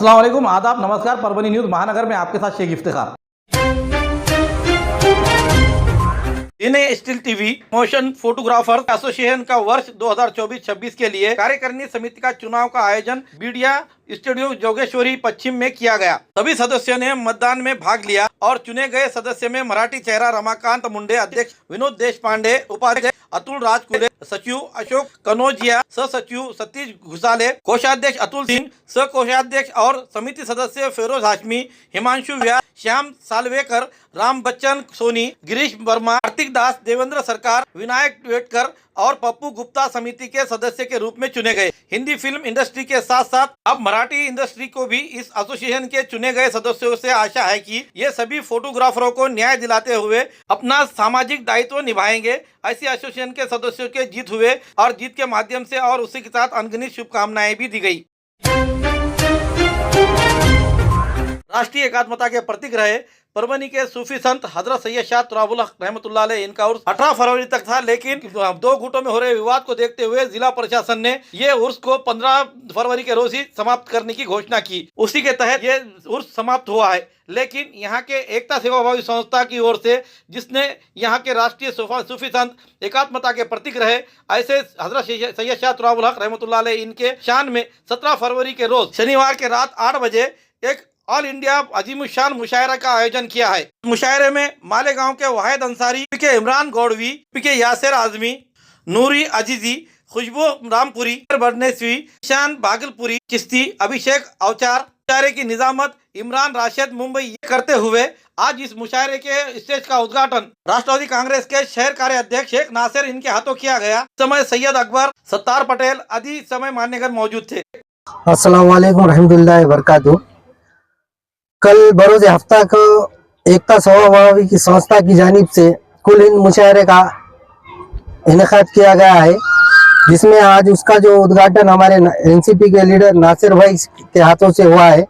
अस्सलाम वालेकुम, आदाब, नमस्कार। परभनी न्यूज़ महानगर में आपके साथ शेख इफ्तिखार। इन्हें still TV motion photographer association का वर्ष 2024-26 के लिए कार्यकारिणी समिति का चुनाव का आयोजन बीडिया स्टूडियो जोगेश्वरी पश्चिम में किया गया। सभी सदस्यों ने मतदान में भाग लिया और चुने गए सदस्य में मराठी चेहरा रमाकांत मुंडे, अध्यक्ष विनोद देशपांडे, उपाध्यक्ष अतुल राजकुले, सचिव अशोक कनौजिया, सह सचिव सतीश घुसाले, कोषाध्यक्ष अतुल सिंह, सह कोषाध्यक्ष और समिति सदस्य फिरोज हाशमी, हिमांशु व्यास, श्याम सालवेकर, राम बच्चन सोनी, गिरीश वर्मा, कार्तिक दास, देवेंद्र सरकार, विनायक वेटकर और पप्पू गुप्ता समिति के सदस्य के रूप में चुने गए। हिंदी फिल्म इंडस्ट्री के साथ साथ अब मराठी इंडस्ट्री को भी इस एसोसिएशन के चुने गए सदस्यों से आशा है कि ये सभी फोटोग्राफरों को न्याय दिलाते हुए अपना सामाजिक दायित्व निभाएंगे। ऐसी एसोसिएशन के सदस्यों के जीत हुए और जीत के माध्यम से और उसी के साथ अनगिनत शुभकामनाएं भी दी गई। राष्ट्रीय एकात्मता के प्रतीक रहे परभनी के सूफी संत हजरत सैयद शाह तुराबुल हक रहमतुल्लाह अलैह इनका उर्स 18 फरवरी तक था, लेकिन 2 गुटों में हो रहे विवाद को देखते हुए जिला प्रशासन ने ये उर्स को 15 फरवरी के रोज ही समाप्त करने की घोषणा की। उसी के तहत ये उर्स समाप्त हुआ है। लेकिन यहाँ के एकता सेवाभावी संस्था की ओर से, जिसने यहाँ के राष्ट्रीय सूफी संत एकात्मता के प्रतीक रहे, ऐसे हजरत सैयद शाह तुराबुल हक रहमतुल्लाह अलैह इनके शान में 17 फरवरी के रोज शनिवार के रात 8 बजे एक ऑल इंडिया अजीमुशान मुशायरा का आयोजन किया है। मुशायरे में मालेगांव के वाहिद अंसारी, पीके इमरान गौड़वी, पीके यासिर आजमी, नूरी अजीजी, खुशबू रामपुरी, बरनेसवी, शान भागलपुरी, चिश्ती, अभिषेक अवचार, मुशायरे की निजामत इमरान राशिद मुंबई करते हुए आज इस मुशायरे के स्टेज का उद्घाटन राष्ट्रवादी कांग्रेस के शहर कार्य अध्यक्ष शेख नासिर इनके हाथों किया गया। समय सैयद अकबर, सत्तार पटेल आदि समय मान्यवर मौजूद थे। अस्सलाम वालेकुम रहमतुल्लाहि बरकातहू। कल बरोज हफ्ता को एकता सेवाभावी की संस्था की जानिब से कुल हिंद मुशायरे का इनेकाद किया गया है, जिसमें आज उसका जो उद्घाटन हमारे एनसीपी के लीडर नासिर भाई के हाथों से हुआ है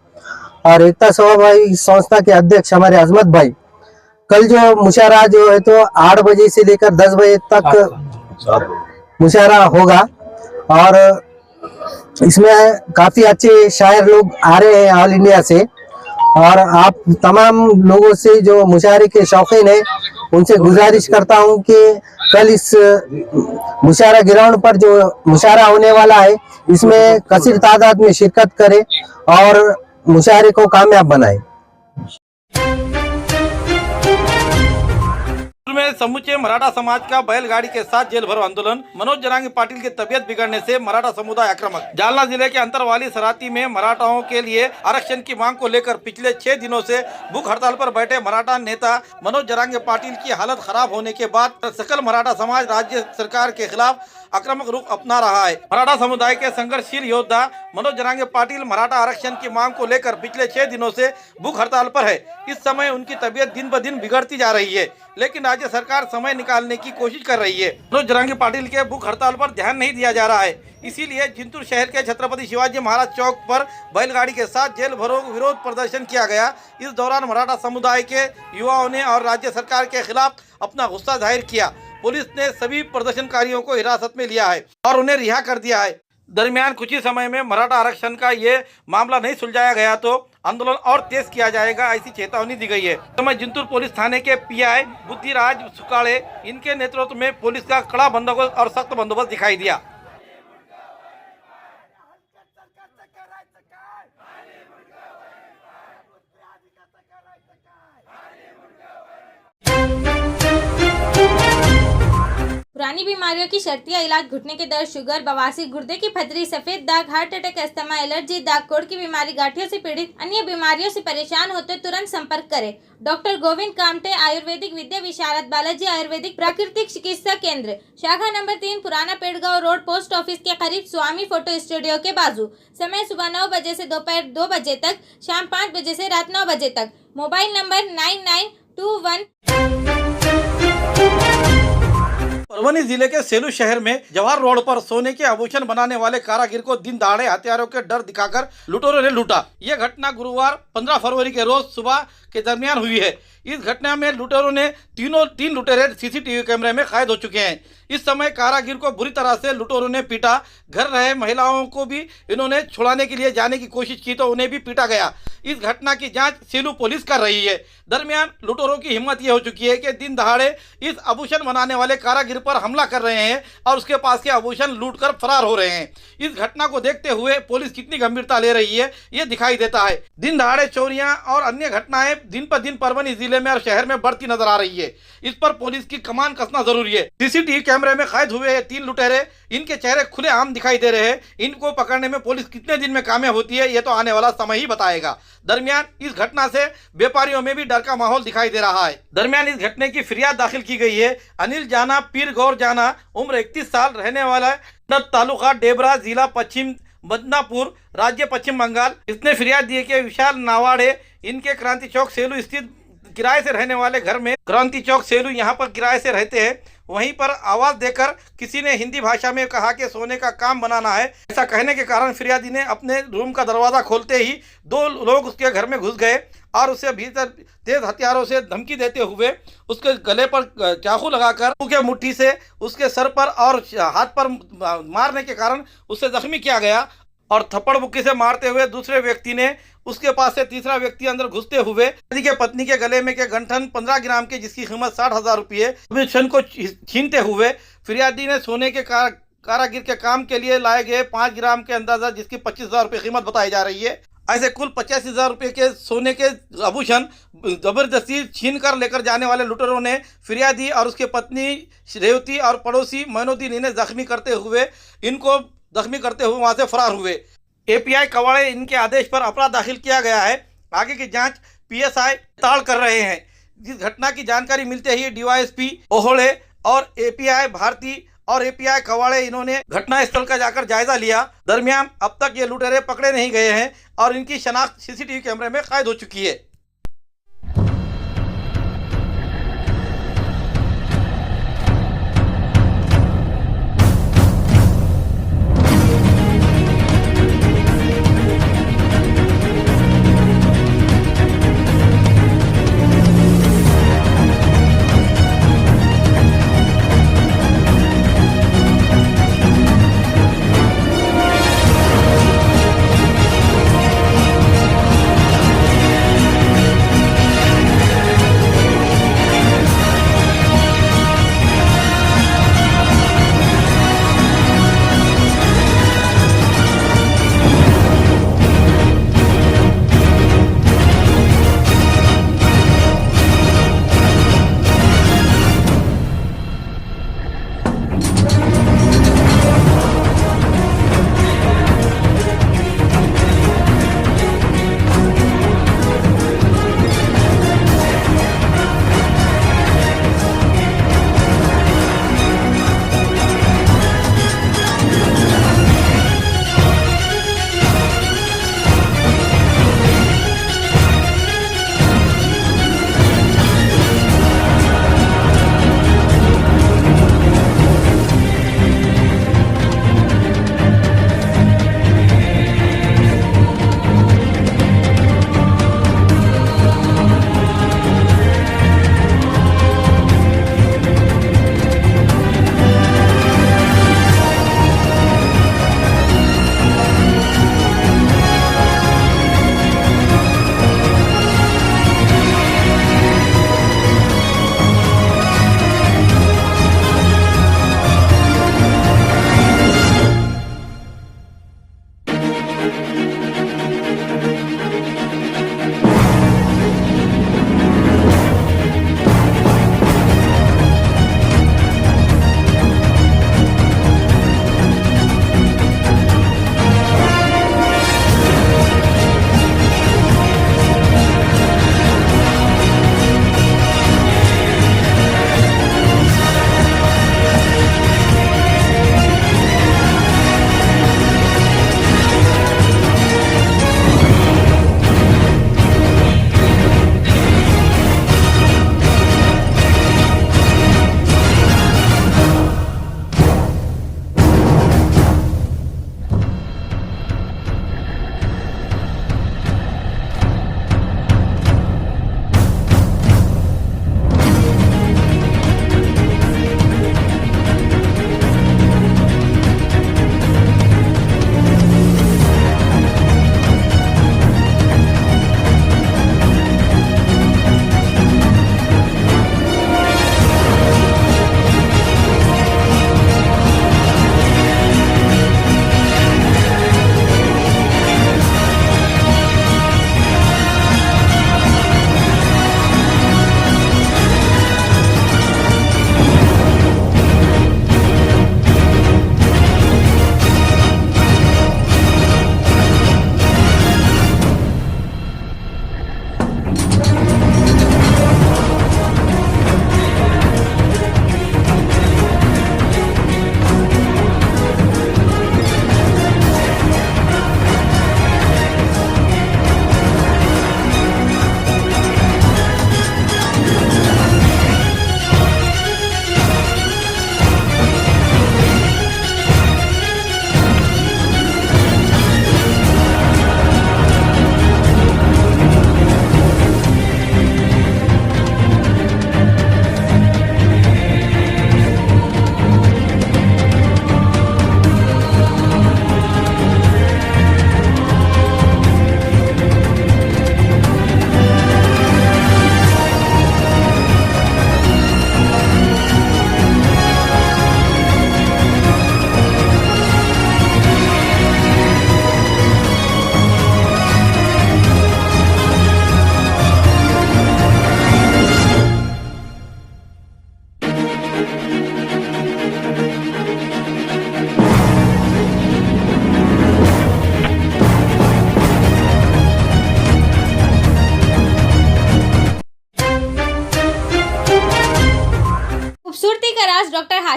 और एकता सेवाभावी संस्था के अध्यक्ष हमारे अजमत भाई। कल जो मुशायरा जो है तो 8 बजे से लेकर 10 बजे तक मुशायरा होगा और इसमें काफी अच्छे शायर लोग आ रहे हैं ऑल इंडिया से। और आप तमाम लोगों से जो मुशायरे के शौकीन है उनसे गुजारिश करता हूं कि कल इस मुशायरा ग्राउंड पर जो मुशायरा होने वाला है इसमें कसीर तादाद में शिरकत करें और मुशायरे को कामयाब बनाएं। में समूचे मराठा समाज का बैलगाड़ी के साथ जेल भरो आंदोलन, मनोज जरांगी पाटिल की तबीयत बिगड़ने से मराठा समुदाय आक्रामक। जालना जिले के अंतरवाली सराती में मराठाओं के लिए आरक्षण की मांग को लेकर पिछले 6 दिनों से भूख हड़ताल पर बैठे मराठा नेता मनोज जरांगी पाटिल की हालत खराब होने के बाद सकल मराठा समाज राज्य सरकार के खिलाफ आक्रामक रुख अपना रहा है। मराठा समुदाय के संघर्षशील योद्धा मनोज जरांगी पाटिल मराठा आरक्षण की मांग को लेकर पिछले 6 दिनों से भूख हड़ताल पर है। इस समय उनकी तबीयत दिन ब दिन बिगड़ती जा रही है, लेकिन राज्य सरकार समय निकालने की कोशिश कर रही है। मनोज जरांगी पाटिल के भूख हड़ताल पर ध्यान नहीं दिया जा रहा है, इसीलिए जिंतूर शहर के छत्रपति शिवाजी महाराज चौक पर बैलगाड़ी के साथ जेल भरो विरोध प्रदर्शन किया गया। इस दौरान मराठा समुदाय के युवाओं ने और राज्य सरकार के खिलाफ अपना गुस्सा जाहिर किया। पुलिस ने सभी प्रदर्शनकारियों को हिरासत में लिया है और उन्हें रिहा कर दिया है। दरमियान कुछ ही समय में मराठा आरक्षण का ये मामला नहीं सुलझाया गया तो आंदोलन और तेज किया जाएगा, ऐसी चेतावनी दी गई है। समय जिंतूर पुलिस थाने के पीआई बुद्धिराज सुकाड़े इनके नेतृत्व में पुलिस का कड़ा बंदोबस्त और सख्त बंदोबस्त दिखाई दिया। पुरानी बीमारियों की शर्तिया इलाज, घुटने के दर्द, शुगर, बवासीर, गुर्दे की पथरी, सफेद दाग, हार्ट अटैक, अस्थमा, एलर्जी, दाग कोड़ की बीमारी, गांठियों से पीड़ित अन्य बीमारियों से परेशान होते तुरंत संपर्क करें। डॉक्टर गोविंद कामटे, आयुर्वेदिक विद्या विशारद, बालाजी आयुर्वेदिक प्राकृतिक चिकित्सा केंद्र, शाखा नंबर 3, पुराना पेड़गांव रोड, पोस्ट ऑफिस के करीब, स्वामी फोटो स्टूडियो के बाजू। समय सुबह 9 बजे से दोपहर 2 बजे तक, शाम 5 बजे से रात 9 बजे तक। Mobile number 9921। परभनी जिले के सेलू शहर में जवाहर रोड पर सोने के आभूषण बनाने वाले कारागिर को दिन दहाड़े हथियारों के डर दिखाकर लुटेरों ने लूटा। यह घटना गुरुवार 15 फरवरी के रोज सुबह के दरमियान हुई है। इस घटना में लुटेरों ने तीन लुटेरे सीसीटीवी कैमरे में कैद हो चुके हैं। इस समय कारागिर को बुरी तरह से लुटेरों ने पीटा। घर रहे महिलाओं को भी इन्होंने छुड़ाने के लिए जाने की कोशिश की तो उन्हें भी पीटा गया। इस घटना की जांच सेलू पुलिस कर रही है। दरमियान लुटेरों की हिम्मत यह हो चुकी है कि दिन दहाड़े इस आभूषण बनाने वाले कारागिर पर हमला कर रहे हैं और उसके पास के आभूषण लूटकर फरार हो रहे हैं। इस घटना को देखते हुए पुलिस कितनी गंभीरता ले रही है ये दिखाई देता है। दिन दहाड़े चोरियां और अन्य घटनाएं दिन पर दिन परभनी जिले में और शहर में बढ़ती नजर आ रही है। इस पर पुलिस की कमान कसना जरूरी है। सीसीटीवी कैमरे में कैद हुए ये 3 लुटेरे, इनके चेहरे खुले आम दिखाई दे रहे हैं। इनको पकड़ने में पुलिस कितने दिन में कामयाब होती है ये तो आने वाला समय ही बताएगा। दरमियान इस घटना से व्यापारियों में भी डर का माहौल दिखाई दे रहा है। दरमियान इस घटना की फिरियाद दाखिल की गई है। अनिल जाना पीर गौर जाना, उम्र 31 साल, रहने वाला तालुका डेबरा, जिला पश्चिम बदनापुर, राज्य पश्चिम बंगाल। इसने फिरियाद दी है कि विशाल नावाड़े इनके क्रांति चौक सेलू स्थित किराए से रहने वाले घर में, क्रांति चौक सेलू यहाँ पर किराए से रहते हैं। वहीं पर आवाज देकर किसी ने हिंदी भाषा में कहा कि सोने का काम बनाना है। ऐसा कहने के कारण फिरियादी ने अपने रूम का दरवाजा खोलते ही 2 लोग उसके घर में घुस गए और उसे भीतर तेज हथियारों से धमकी देते हुए उसके गले पर चाकू लगाकर उसके मुट्ठी से उसके सर पर और हाथ पर मारने के कारण उसे जख्मी किया गया और थप्पड़ मुक्की से मारते हुए दूसरे व्यक्ति ने उसके पास से तीसरा व्यक्ति अंदर घुसते हुए के पत्नी के गले में के गंठन 15 ग्राम के जिसकी कीमत 60,000 रुपये आभूषण को छीनते हुए फिरियादी ने सोने के कारागिर के काम के लिए लाए गए 5 ग्राम के अंदाजा जिसकी 25,000 रुपये कीमत बताई जा रही है। ऐसे कुल 85,000 रुपये के सोने के आभूषण जबरदस्ती छीन कर लेकर जाने वाले लुटेरों ने फिरियादी और उसके पत्नी रेवती और पड़ोसी मैनुद्दीन इन्हें जख्मी करते हुए वहां से फरार हुए। एपीआई कवाड़े इनके आदेश पर अपराध दाखिल किया गया है। आगे की जांच पीएसआई ताड़ कर रहे हैं। जिस घटना की जानकारी मिलते ही डीवाईएसपी ओहोड़े और एपीआई भारती और एपीआई कवाड़े इन्होंने घटना स्थल का जाकर जायजा लिया। दरमियान अब तक ये लुटेरे पकड़े नहीं गए हैं और इनकी शनाख्त सीसीटीवी कैमरे में कैद हो चुकी है।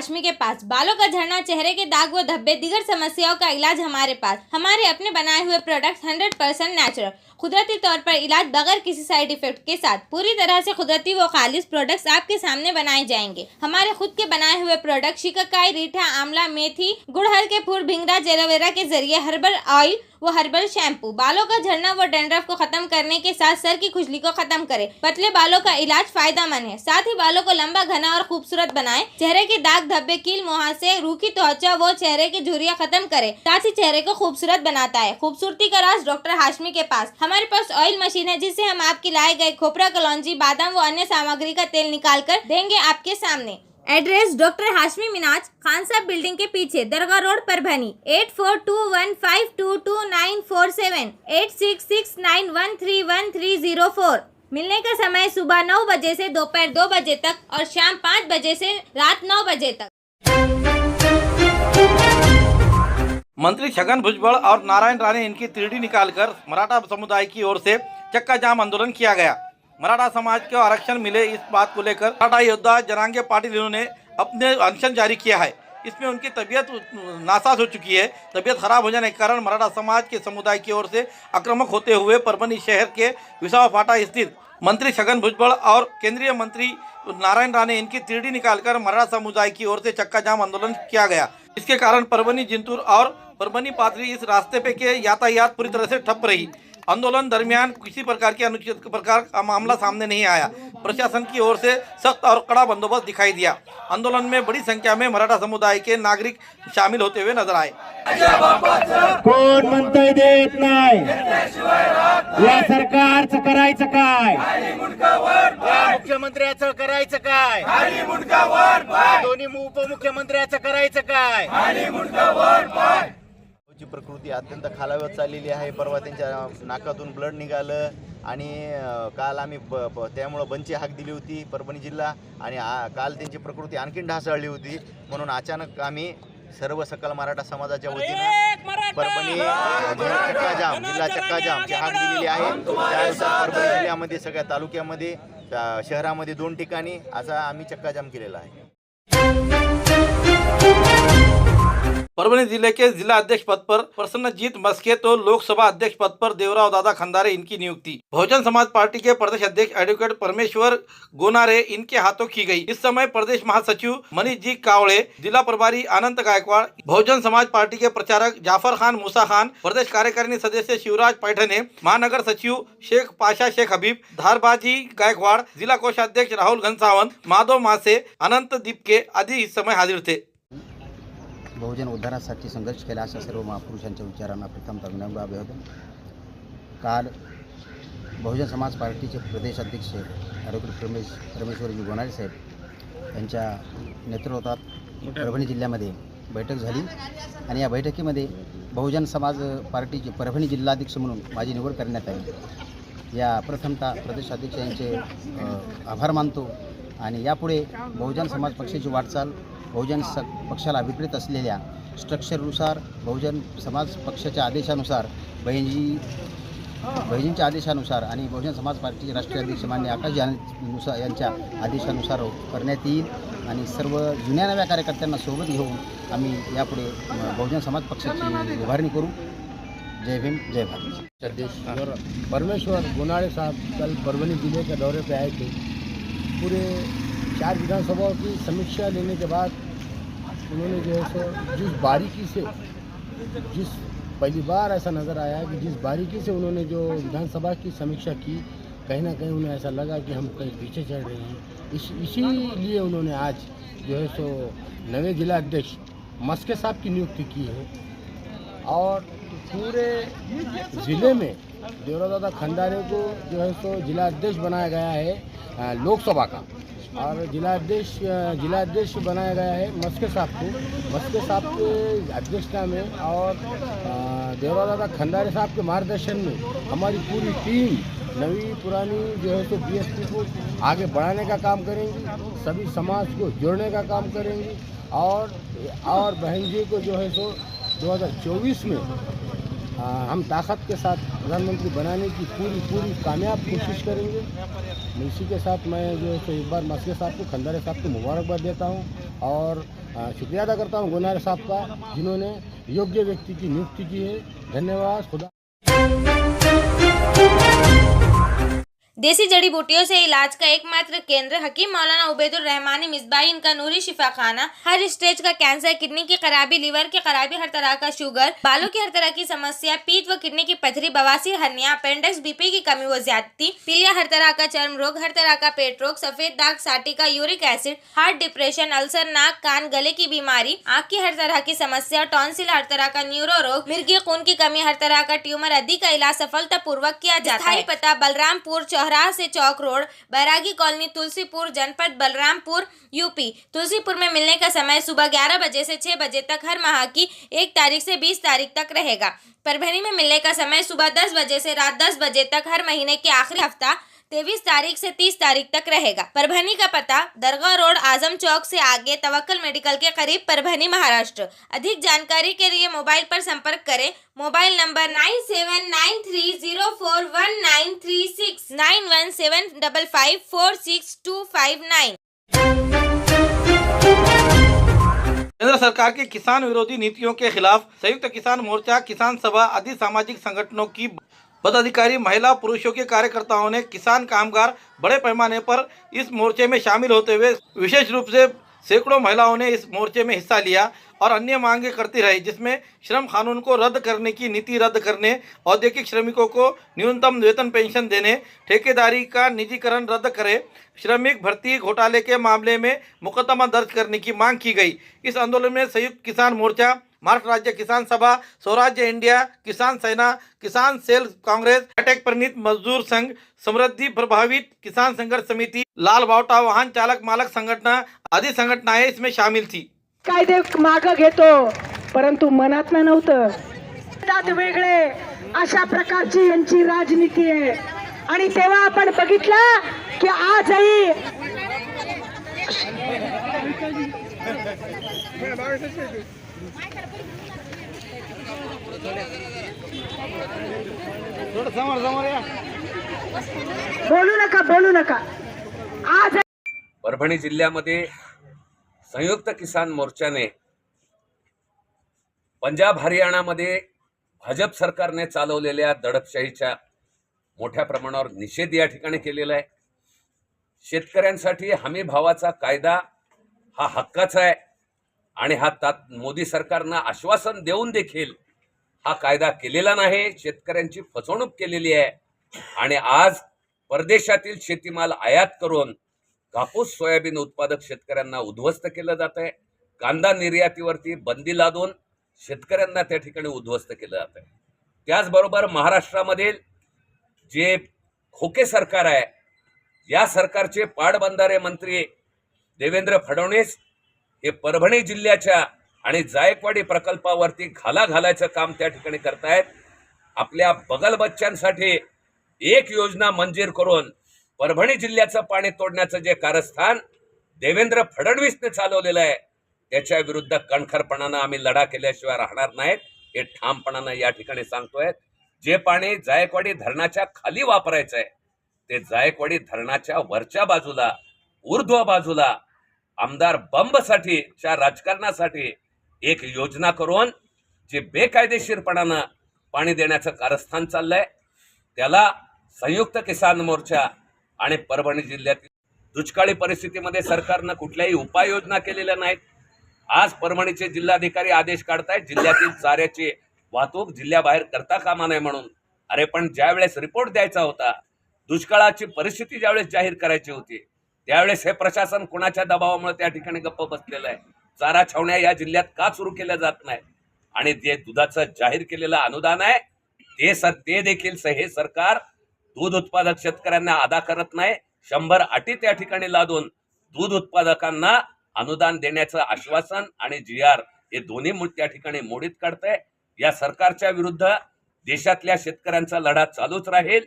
हाशमी के पास। बालों का झड़ना, चेहरे के दाग व धब्बे, दीगर समस्याओं का इलाज हमारे पास। हमारे अपने बनाए हुए प्रोडक्ट 100% नेचुरल, कुदरती तौर पर इलाज बगैर किसी साइड इफेक्ट के साथ। पूरी तरह से कुदरती व खालिश प्रोडक्ट्स आपके सामने बनाए जाएंगे। हमारे खुद के बनाए हुए प्रोडक्ट शिकाकाई, रीठा, आंवला, मेथी, गुड़हल के फूल, भिंगरा, एलोवेरा के जरिए हर्बल ऑयल वो हर्बल शैम्पू बालों का झड़ना व डैंड्रफ को खत्म करने के साथ सर की खुजली को खत्म करे। पतले बालों का इलाज फायदेमंद है, साथ ही बालों को लंबा, घना और खूबसूरत बनाए। चेहरे के दाग, धब्बे, कील, मुहासे, रूखी त्वचा वो चेहरे की झुर्रियां खत्म करे, साथ ही चेहरे को खूबसूरत बनाता है। खूबसूरती का राज डॉक्टर हाशमी के पास। हमारे पास ऑयल मशीन है जिससे हम आपके लाए गए खोपरा, कलौंजी, बादाम व अन्य सामग्री का तेल निकाल कर देंगे आपके सामने। एड्रेस डॉक्टर हाशमी मिनाज, खान साहब बिल्डिंग के पीछे, दरगाह रोड, परभनी। 8421522947, 8669131304। मिलने का समय सुबह 9 बजे से दोपहर 2 बजे तक और शाम 5 बजे से रात 9 बजे तक। मंत्री छगन भुजबल और नारायण राणे इनकी 3D निकालकर मराठा समुदाय की ओर से चक्का जाम आंदोलन किया गया। मराठा समाज को आरक्षण मिले इस बात को लेकर मराठा योद्धा जरांगे पाटिल इन्होंने अपने अनशन जारी किया है। इसमें उनकी तबीयत नासाज हो चुकी है। तबीयत खराब हो जाने के कारण मराठा समाज के समुदाय की ओर से आक्रामक होते हुए परभनी शहर के विसावा फाटा स्थित मंत्री छगन भुजबल और केंद्रीय मंत्री नारायण राणे इनकी 3D निकालकर मराठा समुदाय की ओर से चक्का जाम आंदोलन किया गया। इसके कारण परभनी जिंतूर और परभनी पाथरी इस रास्ते पे के यातायात पूरी तरह से ठप रही। आंदोलन दरमियान किसी प्रकार के अनुचित प्रकार का मामला सामने नहीं आया। प्रशासन की ओर से सख्त और कड़ा बंदोबस्त दिखाई दिया। आंदोलन में बड़ी संख्या में मराठा समुदाय के नागरिक शामिल होते हुए नजर आए। कोण म्हणतंय देत नाही, या सरकारचं करायचं काय, या मुख्यमंत्र्याचं करायचं काय, दोन्ही उपमुख्यमंत्र्याचं करायचं काय। ची प्रकृती अत्यंत खालावत चाललेली आहे। परवा त्यांच्या नाकातून ब्लड निघालं आणि काल आम्ही त्यामुळे बंदची हाक दिली होती परभणी जिल्हा आणि काल त्यांची प्रकृती आणखीन ढासळली होती। म्हणून अचानक आम्ही सर्व सकल मराठा समाजाच्या वतीने परभणी चक्काजाम, जिल्हा चक्काजामची हाक दिलेली आहे। त्यानुसार परभणी जिल्ह्यामध्ये सगळ्या तालुक्यामध्ये, शहरामध्ये 2 ठिकाणी असा आम्ही चक्काजाम केलेला आहे। परभनी जिले के जिला अध्यक्ष पद पर प्रसन्नजीत मस्के तो लोकसभा अध्यक्ष पद पर देवराव दादा खंदारे इनकी नियुक्ति। बहुजन समाज पार्टी के प्रदेश अध्यक्ष एडवोकेट परमेश्वर गोनारे इनके हाथों की गई। इस समय प्रदेश महासचिव मनीष जी कावड़े, जिला प्रभारी अनंत गायकवाड़, बहुजन समाज पार्टी के प्रचारक जाफर खान मूसा खान, प्रदेश कार्यकारिणी सदस्य शिवराज पैठने, महानगर सचिव शेख पाशा शेख हबीब, धारबाजी गायकवाड़, जिला कोषाध्यक्ष राहुल घनसावंत, माधव मासे, अनंत दीपके आदि इस समय हाजिर थे। बहुजन उद्धारासाठी संघर्ष केला अशा सर्व महापुरुषांच्या विचारांना प्रथमतः विनम्र अभिवादन। काल बहुजन समाज पार्टीचे प्रदेश अध्यक्ष ॲडव्होकेट परमेश्वरजी गोनारे साहेब यांच्या नेतृत्वात परभणी जिल्ह्यामध्ये बैठक झाली आणि या बैठकीमध्ये बहुजन समाज पार्टीचे परभणी जिल्हाध्यक्ष म्हणून माझी निवड करण्यात आली। या प्रथमतः प्रदेश अध्यक्ष यांचे आभार मानतो आणि यापुढे बहुजन समाज पक्षाची वाटचाल बहुजन पक्षाला अभिप्रेत असलेल्या स्ट्रक्चरनुसार, बहुजन समाज पक्षाच्या आदेशानुसार, बहिणींच्या आदेशानुसार आणि बहुजन समाज पार्टीचे राष्ट्रीय अध्यक्ष माननीय आकाश नुसार यांच्या आदेशानुसार करण्यात येईल आणि सर्व जुन्या नव्या कार्यकर्त्यांना सोबत घेऊन आम्ही यापुढे बहुजन समाज पक्षाची उभारणी करू। जय भीम, जय भारत। अध्यक्ष परमेश्वर गोनारे साहब कल परभनी जिले के दौरे पे आए थे। पूरे 4 विधानसभाओं की समीक्षा लेने के बाद उन्होंने जो है सो जिस बारीकी से, जिस पहली बार ऐसा नज़र आया कि जिस बारीकी से उन्होंने जो विधानसभा की समीक्षा की, कहीं ना कहीं उन्हें ऐसा लगा कि हम कहीं पीछे चढ़ रहे हैं। इसीलिए उन्होंने आज जो है सो नवे जिला अध्यक्ष मस्के साहब की नियुक्ति की है और पूरे ज़िले में देवराव दादा खंडारे को जो है सो जिला अध्यक्ष बनाया गया है लोकसभा का, और जिला अध्यक्ष बनाया गया है मस्के साहब को। मस्के साहब के अध्यक्षता में और देवराव दादा खंडारे साहब के मार्गदर्शन में हमारी पूरी टीम नवी पुरानी जो है तो बीएसपी को आगे बढ़ाने का काम करेंगी, सभी समाज को जोड़ने का काम करेंगी और बहन जी को जो है सो 2024 में हम ताकत के साथ प्रधानमंत्री बनाने की पूरी कामयाब कोशिश करेंगे। इसी के साथ मैं जो है तो एक बार मस्के साहब को, खंडारे साहब को मुबारकबाद देता हूँ और शुक्रिया अदा करता हूँ गोनारे साहब का, जिन्होंने योग्य व्यक्ति की नियुक्ति की है। धन्यवाद। खुदा। देसी जड़ी बूटियों से इलाज का एकमात्र केंद्र हकीम मौलाना उबैदुर रहमानी मिसबाही इनका नूरी शिफा खाना। हर स्टेज का कैंसर, किडनी की खराबी, लीवर की खराबी, हर तरह का शुगर, बालों की हर तरह की समस्या, पीत व किडनी की पथरी, बवासीर, हर्निया, अपेंडिक्स, बीपी की कमी व ज्यादती, पीलिया, हर तरह का चर्म रोग, हर तरह का पेट रोग, सफेद दाग, sciatica, uric acid, heart, depression, ulcer, नाक, कान, गले की बीमारी, आँख की हर तरह की समस्या, टॉन्सिल, हर तरह का न्यूरो रोग, मिर्गी खून की कमी, हर तरह का ट्यूमर आदि का इलाज सफलतापूर्वक किया जाता है। पता बलरामपुर चौराहा से चौक रोड, बैरागी कॉलोनी, तुलसीपुर, जनपद बलरामपुर, यूपी। तुलसीपुर में मिलने का समय सुबह 11 बजे से 6 बजे तक हर माह की 1 तारीख से 20 तारीख तक रहेगा। परभणी में मिलने का समय सुबह 10 बजे से रात 10 बजे तक हर महीने के आखिरी हफ्ता 23 तारीख से 30 तारीख तक रहेगा। परभणी का पता दरगाह रोड, आजम चौक से आगे, तवक्कल मेडिकल के करीब, परभणी, महाराष्ट्र। अधिक जानकारी के लिए मोबाइल पर संपर्क करें। Mobile number 9793041936 9175546259। केंद्र सरकार की किसान विरोधी नीतियों के खिलाफ संयुक्त किसान मोर्चा, किसान सभा आदि सामाजिक संगठनों की पदाधिकारी, महिला, पुरुषों के कार्यकर्ताओं ने किसान कामगार बड़े पैमाने पर इस मोर्चे में शामिल होते हुए विशेष रूप से सैकड़ों महिलाओं ने इस मोर्चे में हिस्सा लिया और अन्य मांगे करती रही, जिसमें श्रम कानून को रद्द करने की नीति रद्द करने, औद्योगिक श्रमिकों को न्यूनतम वेतन पेंशन देने, ठेकेदारी का निजीकरण रद्द करे, श्रमिक भर्ती घोटाले के मामले में मुकदमा दर्ज करने की मांग की गई। इस आंदोलन में संयुक्त किसान मोर्चा, महाराष्ट्र राज्य किसान सभा, स्वराज्य इंडिया, किसान सेना, किसान सेल कांग्रेस, अटैक प्रणीत मजदूर संघ, समृद्धि प्रभावित किसान संघर्ष समिति, लाल बावटा वाहन चालक मालक संघटना आदि संघटनाएं इसमें शामिल थी। कायदे मागं घेतो, परंतु मनातनं नव्हतं, त्यात वेगळे अशा प्रकारची यांची राजनीती आहे। आणि तेव्हा आपण बघितलं की आजही बोलू नका आज परभणी जिल्ह्यामध्ये संयुक्त किसान मोर्चाने पंजाब हरियाणामध्ये भाजप सरकारने चालवलेल्या दडपशाहीच्या मोठ्या प्रमाणावर निषेध या ठिकाणी केलेला आहे। शेतकऱ्यांसाठी हमी भावाचा कायदा हा हक्काचा आहे आणि हा मोदी सरकारनं आश्वासन देऊन देखील हा कायदा केलेला नाही। शेतकऱ्यांची फसवणूक केलेली आहे आणि आज परदेशातील शेतीमाल आयात करून कापूस, सोयाबीन उत्पादक शेतकऱ्यांना उद्ध्वस्त केलं जात आहे। कांदा निर्यातीवरती बंदी लादून शेतकऱ्यांना त्या ठिकाणी उद्ध्वस्त केलं जात आहे। त्याचबरोबर महाराष्ट्रामधील जे खोके सरकार आहे, या सरकारचे पाटबंधारे मंत्री देवेंद्र फडणवीस हे परभणी जिल्ह्याच्या आणि जायकवाडी प्रकल्पावरती घाला घालायचं काम त्या ठिकाणी करतायत। आपल्या बगल बच्च्यांसाठी एक योजना मंजूर करून परभणी जिल्ह्याचं पाणी तोडण्याचं जे कारस्थान देवेंद्र फडणवीसने चालवलेलं आहे, त्याच्या विरुद्ध कणखरपणानं आम्ही लढा केल्याशिवाय राहणार नाहीत, हे ठामपणानं या ठिकाणी सांगतोय। जे पाणी जायकवाडी धरणाच्या खाली वापरायचं आहे, ते जायकवाडी धरणाच्या वरच्या बाजूला, ऊर्ध्व बाजूला आमदार बंबसाठीच्या राजकारणासाठी एक योजना करून जे बेकायदेशीरपणानं पाणी देण्याचं कारस्थान चाललंय, त्याला संयुक्त किसान मोर्चा आणि परभणी जिल्ह्यातील दुष्काळी परिस्थितीमध्ये सरकारनं कुठल्याही उपाययोजना केलेल्या नाहीत। आज परभणीचे जिल्हाधिकारी आदेश काढतायत जिल्ह्यातील चाऱ्याची वाहतूक जिल्ह्याबाहेर करता कामा नये म्हणून। अरे पण ज्यावेळेस रिपोर्ट द्यायचा होता, दुष्काळाची परिस्थिती ज्यावेळेस जाहीर करायची होती, त्यावेळेस हे प्रशासन कुणाच्या दबावामुळे त्या ठिकाणी गप्प बसलेलं आहे। चारा छावण्या या जिल्ह्यात का सुरू केल्या जात नाही आणि जे दुधाचं जाहीर केलेलं अनुदान आहे ते देखील हे सरकार दूध उत्पादक शेतकऱ्यांना अदा करत नाही। 100 अटी त्या ठिकाणी लादून दूध उत्पादकांना अनुदान देण्याचं आश्वासन आणि GR हे दोन्ही त्या ठिकाणी मोडीत काढतंय। या सरकारच्या विरुद्ध देशातल्या शेतकऱ्यांचा लढा चालूच राहील।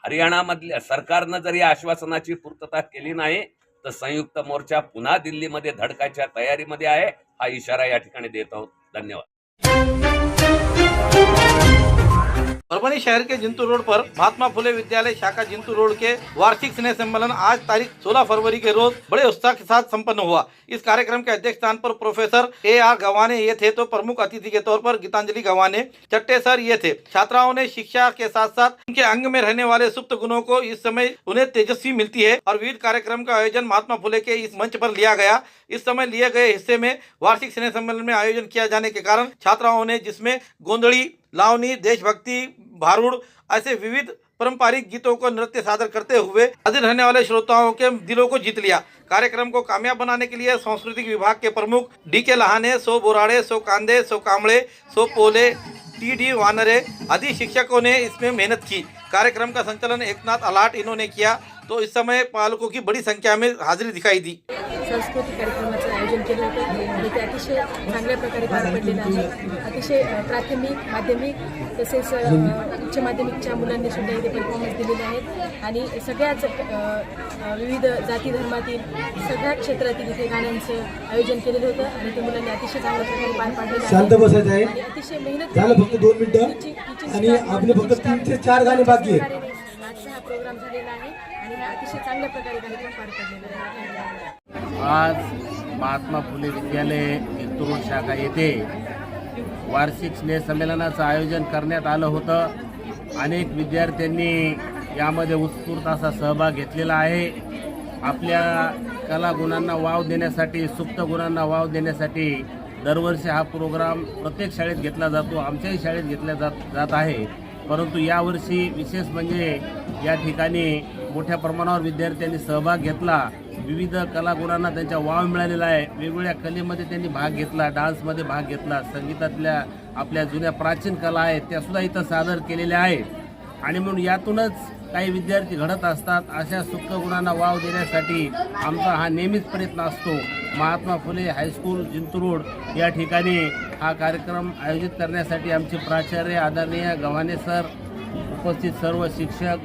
हरियाणामधल्या सरकारनं जर या आश्वासनाची पूर्तता केली नाही तर संयुक्त मोर्चा पुन्हा दिल्लीमध्ये धडकायच्या तयारीमध्ये आहे, हा इशारा या ठिकाणी देत आहोत। धन्यवाद। परभनी शहर के जिंतूर रोड पर महात्मा फुले विद्यालय शाखा जिंतूर रोड के वार्षिक स्नेह सम्मेलन आज तारीख 16 फरवरी के रोज बड़े उत्साह के साथ संपन्न हुआ। इस कार्यक्रम के अध्यक्ष स्थान पर प्रोफेसर AR गवाने ये थे तो प्रमुख अतिथि के तौर पर गीतांजलि गवाने चट्टे सर ये थे। छात्राओं ने शिक्षा के साथ साथ उनके अंग में रहने वाले सुप्त गुणों को इस समय उन्हें तेजस्वी मिलती है और विविध कार्यक्रम का आयोजन महात्मा फुले के इस मंच पर लिया गया। इस समय लिए गए हिस्से में वार्षिक स्नेह सम्मेलन में आयोजन किया जाने के कारण छात्राओं ने जिसमें गोंदड़ी, लावनी, देशभक्ति, भारूड़ ऐसे विविध पारंपरिक गीतों को नृत्य सादर करते हुए हाजिर रहने वाले श्रोताओं के दिलों को जीत लिया। कार्यक्रम को कामयाब बनाने के लिए सांस्कृतिक विभाग के प्रमुख DK लहाने, 100 बोराड़े, 100 कांदे, 100 कामड़े, 100 पोले, TD वानरे आदि शिक्षकों ने इसमें मेहनत की। कार्यक्रम का संचालन एकनाथ अलाट इन्होंने किया तो इस समय पालकों की बड़ी संख्या में हाजिरी दिखाई दी। सांस्कृतिक कार्यक्रमाचं आयोजन केलं होतं आणि ते अतिशय चांगल्या प्रकारे पार पडलेलं आहे। अतिशय प्राथमिक, माध्यमिक तसेच उच्च माध्यमिकच्या मुलांनी सुद्धा इथे परफॉर्मन्स दिलेले आहेत आणि सगळ्याच विविध जाती धर्मातील सगळ्या क्षेत्रातील इथे गाण्यांचं आयोजन केलेलं होतं आणि ते मुलांनी अतिशय चांगल्या प्रकारे पार पाडलेलं आहे। शांत बसायचं आहे, अतिशय मेहनत झालं फक्त 2 मिनिटं आणि आपले फक्त 3 ते 4 गाणे बाकी आहेत। आजचा हा प्रोग्राम झालेला आहे आणि हा अतिशय चांगल्या प्रकारे कार्यक्रम पार पडलेला आहे। आज महात्मा फुले विद्यालय जिंतूर रोड शाखा येथे वार्षिक स्नेह संमेलनाचं आयोजन करण्यात आलं होतं। अनेक विद्यार्थ्यांनी यामध्ये उत्स्फूर्त असा सहभाग घेतलेला आहे। आपल्या कलागुणांना वाव देण्यासाठी, सुप्त गुणांना वाव देण्यासाठी दरवर्षी हा प्रोग्राम प्रत्येक शाळेत घेतला जातो, आमच्याही शाळेत घेतला जात आहे। परंतु यावर्षी विशेष म्हणजे या ठिकाणी मोठ्या प्रमाणावर विद्यार्थ्यांनी सहभाग घेतला। विविध कलागुणांना त्यांचा वाव मिळालेला आहे। वेगवेगळ्या कलेमध्ये त्यांनी भाग घेतला, डान्समध्ये भाग घेतला, संगीतातल्या आपल्या जुन्या प्राचीन कला आहेत त्यासुद्धा इथं सादर केलेल्या आहेत आणि म्हणून यातूनच काही विद्यार्थी घडत असतात। अशा सुप्त गुणांना वाव देण्यासाठी आमचा हा नेहमीच प्रयत्न असतो। महात्मा फुले हायस्कूल जिंतूर रोड या ठिकाणी हा कार्यक्रम आयोजित करण्यासाठी आमचे प्राचार्य आदरणीय गव्हाणे सर, उपस्थित सर्व शिक्षक,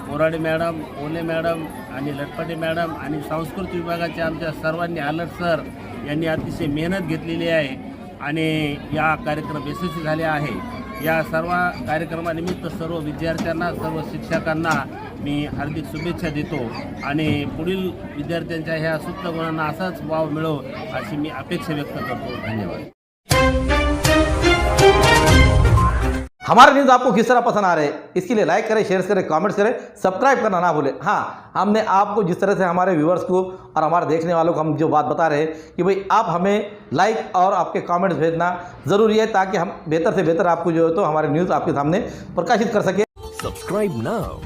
बोराडे मॅडम, ओले मॅडम आणि लटपटे मॅडम आणि सांस्कृतिक विभागाच्या आमच्या सर्वांनी आलट सर यांनी अतिशय मेहनत घेतलेली आहे आणि या कार्यक्रम यशस्वी झाले आहे। या सर्व कार्यक्रमानिमित्त सर्व विद्यार्थ्यांना, सर्व शिक्षकांना मी हार्दिक शुभेच्छा देतो आणि पुढील विद्यार्थ्यांच्या ह्या सुप्त गुणांना असाच वाव मिळो अशी मी अपेक्षा व्यक्त करतो। धन्यवाद। हमारे न्यूज़ आपको किस तरह पसंद आ रहे हैं इसके लिए लाइक करें, शेयर करें, कमेंट्स करें, सब्सक्राइब करना ना भूलें। हाँ, हमने आपको जिस तरह से हमारे व्यूअर्स को और हमारे देखने वालों को हम जो बात बता रहे हैं कि भाई आप हमें लाइक और आपके कमेंट्स भेजना ज़रूरी है ताकि हम बेहतर से बेहतर आपको जो है तो हमारे न्यूज़ आपके सामने प्रकाशित कर सकें। Subscribe now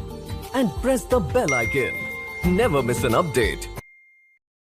and press the bell icon. Never miss an update.